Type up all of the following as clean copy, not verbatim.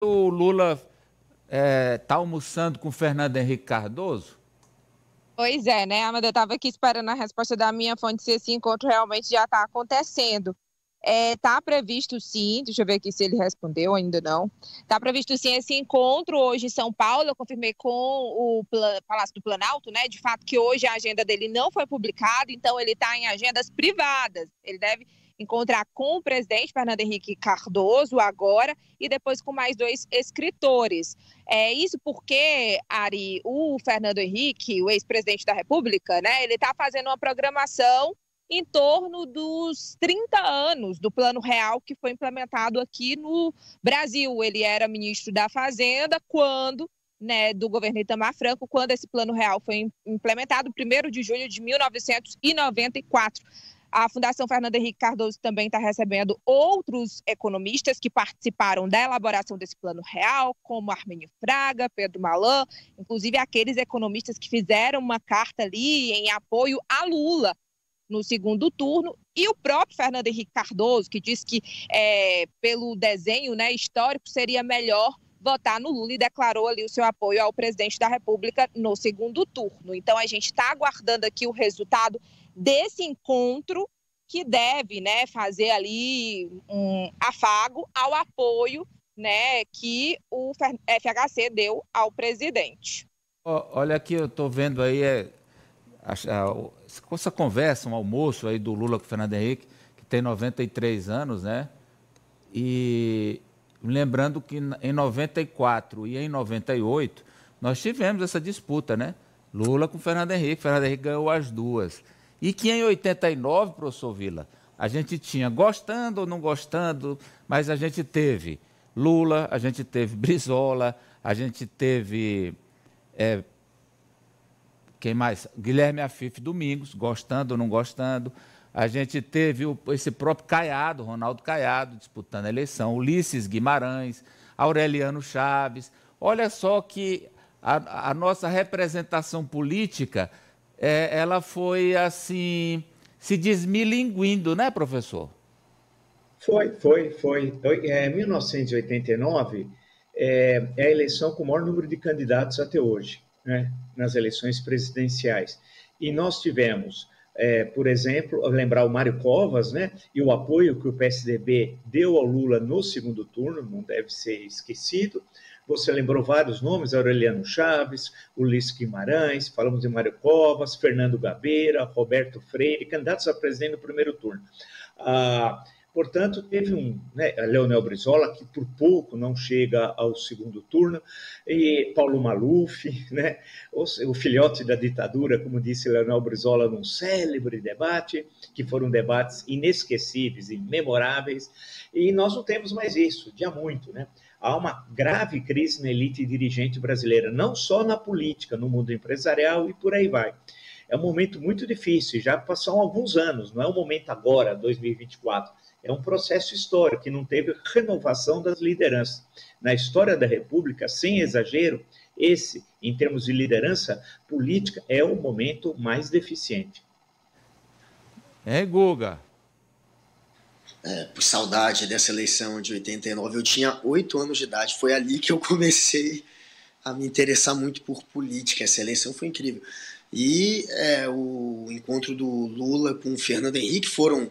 O Lula está almoçando com Fernando Henrique Cardoso? Pois é, né, Amanda? Eu estava aqui esperando a resposta da minha fonte se esse encontro realmente já está acontecendo. Tá previsto sim, deixa eu ver aqui se ele respondeu, ainda não. Tá previsto sim esse encontro hoje em São Paulo. Eu confirmei com o Palácio do Planalto, né? De fato que hoje a agenda dele não foi publicada, então ele está em agendas privadas. Ele deve encontrar com o presidente Fernando Henrique Cardoso agora e depois com mais dois escritores. Isso porque, Ari, o Fernando Henrique, o ex-presidente da República, né? Ele está fazendo uma programação em torno dos 30 anos do Plano Real que foi implementado aqui no Brasil. Ele era ministro da Fazenda quando, né, do governo Itamar Franco, quando esse Plano Real foi implementado, 1º de julho de 1994. A Fundação Fernando Henrique Cardoso também está recebendo outros economistas que participaram da elaboração desse Plano Real, como Armínio Fraga, Pedro Malan, inclusive aqueles economistas que fizeram uma carta ali em apoio a Lula no segundo turno, e o próprio Fernando Henrique Cardoso, que disse que, pelo desenho, né, histórico, seria melhor votar no Lula e declarou ali o seu apoio ao presidente da República no segundo turno. Então, a gente está aguardando aqui o resultado desse encontro que deve, né, fazer ali um afago ao apoio, né, que o FHC deu ao presidente. Olha aqui, eu estou vendo aí essa conversa, um almoço aí do Lula com o Fernando Henrique, que tem 93 anos, né? E lembrando que em 94 e em 98 nós tivemos essa disputa, né? Lula com Fernando Henrique ganhou as duas. E que em 89, professor Vila, a gente tinha, gostando ou não gostando, mas a gente teve Lula, a gente teve Brizola, a gente teve quem mais? Guilherme Afif Domingos, gostando ou não gostando. A gente teve esse próprio Caiado, Ronaldo Caiado, disputando a eleição, Ulisses Guimarães, Aureliano Chaves. Olha só que a nossa representação política, ela foi assim, se desmilinguindo, né, professor? Foi. 1989 é a eleição com o maior número de candidatos até hoje, né, nas eleições presidenciais. E nós tivemos, por exemplo, lembrar o Mário Covas, né, e o apoio que o PSDB deu ao Lula no segundo turno, não deve ser esquecido. Você lembrou vários nomes, Aureliano Chaves, Ulisses Guimarães, falamos de Mário Covas, Fernando Gabeira, Roberto Freire, candidatos a presidente no primeiro turno. Portanto, teve Leonel Brizola, que por pouco não chega ao segundo turno, e Paulo Maluf, né, o filhote da ditadura, como disse Leonel Brizola num célebre debate, que foram debates inesquecíveis e memoráveis, e nós não temos mais isso, de há muito, né? Há uma grave crise na elite dirigente brasileira, não só na política, no mundo empresarial e por aí vai. É um momento muito difícil, já passaram alguns anos, não é um momento agora, 2024. É um processo histórico que não teve renovação das lideranças. Na história da República, sem exagero, esse, em termos de liderança política, é o momento mais deficiente. Guga? Por saudade dessa eleição de 89, eu tinha 8 anos de idade, foi ali que eu comecei a me interessar muito por política. Essa eleição foi incrível. E o encontro do Lula com o Fernando Henrique foram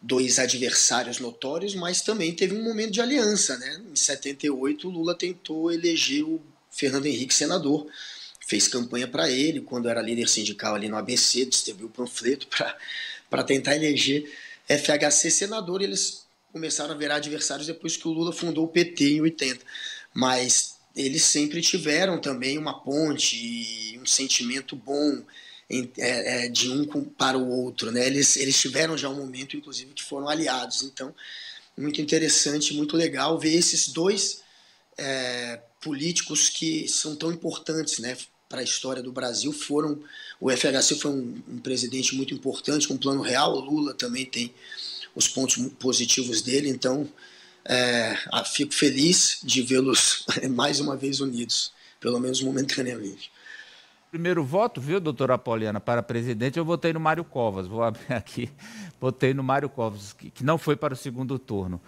dois adversários notórios, mas também teve um momento de aliança, né? Em 78, o Lula tentou eleger o Fernando Henrique senador, fez campanha para ele, quando era líder sindical ali no ABC, distribuiu o panfleto para tentar eleger FHC senador, e eles começaram a virar adversários depois que o Lula fundou o PT em 80. Mas eles sempre tiveram também uma ponte e um sentimento bom de um para o outro, né? Eles tiveram já um momento, inclusive, que foram aliados. Então, muito interessante, muito legal ver esses dois políticos que são tão importantes, né, para a história do Brasil. O FHC foi um presidente muito importante, com um plano real. O Lula também tem os pontos positivos dele. Então, fico feliz de vê-los mais uma vez unidos, pelo menos momentaneamente. Primeiro voto, viu, doutora Apoliana, para presidente, eu votei no Mário Covas. Vou abrir aqui, votei no Mário Covas, que não foi para o segundo turno.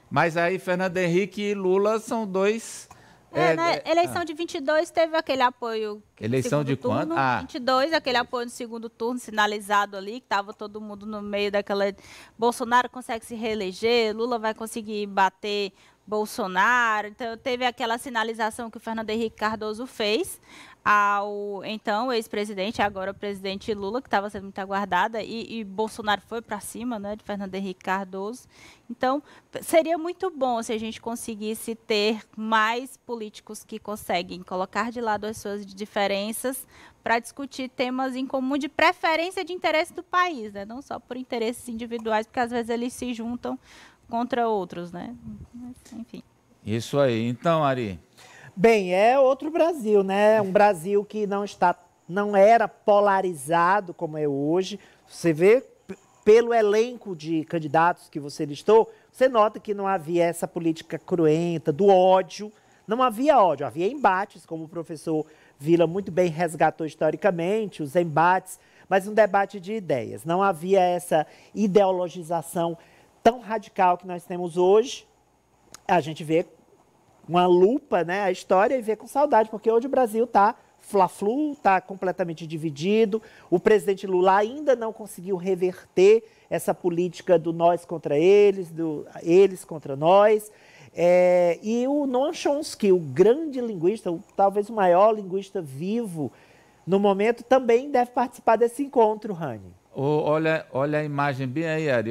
Mas aí Fernando Henrique e Lula são dois... Na eleição de 22 teve aquele apoio... Eleição de quando? 22, aquele apoio no segundo turno sinalizado ali, que estava todo mundo no meio daquela... Bolsonaro consegue se reeleger, Lula vai conseguir bater Bolsonaro. Então, teve aquela sinalização que o Fernando Henrique Cardoso fez ao, então, ex-presidente, agora o presidente Lula, que estava sendo muito aguardada, e Bolsonaro foi para cima, né, de Fernando Henrique Cardoso. Então, seria muito bom se a gente conseguisse ter mais políticos que conseguem colocar de lado as suas diferenças para discutir temas em comum de preferência de interesse do país, né? Não só por interesses individuais, porque às vezes eles se juntam contra outros, né? Mas, enfim. Isso aí. Então, Ari... Bem, é outro Brasil, né? Um Brasil que não era polarizado como é hoje. Você vê, pelo elenco de candidatos que você listou, você nota que não havia essa política cruenta, do ódio. Não havia ódio, havia embates, como o professor Vila muito bem resgatou historicamente, os embates, mas um debate de ideias. Não havia essa ideologização tão radical que nós temos hoje. A gente vê uma lupa, né, a história e vê com saudade, porque hoje o Brasil está fla-flu, está completamente dividido. O presidente Lula ainda não conseguiu reverter essa política do nós contra eles, do eles contra nós. E o Noam Chomsky, o grande linguista, talvez o maior linguista vivo no momento, também deve participar desse encontro, Rani. Olha a imagem bem aí, Ari.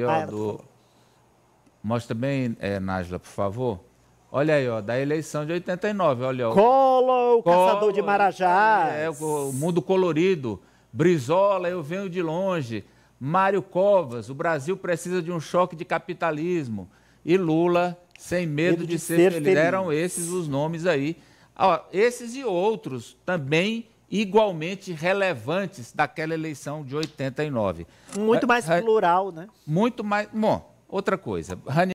Mostra bem, Nájila, por favor. Olha aí, ó, da eleição de 89, olha. Collor, o caçador de Marajás. O mundo colorido. Brizola, eu venho de longe. Mário Covas, o Brasil precisa de um choque de capitalismo. E Lula, sem medo de ser feliz. Eram esses os nomes aí. Ó, esses e outros também igualmente relevantes daquela eleição de 89. Muito mais plural, né? Muito mais... Bom, outra coisa.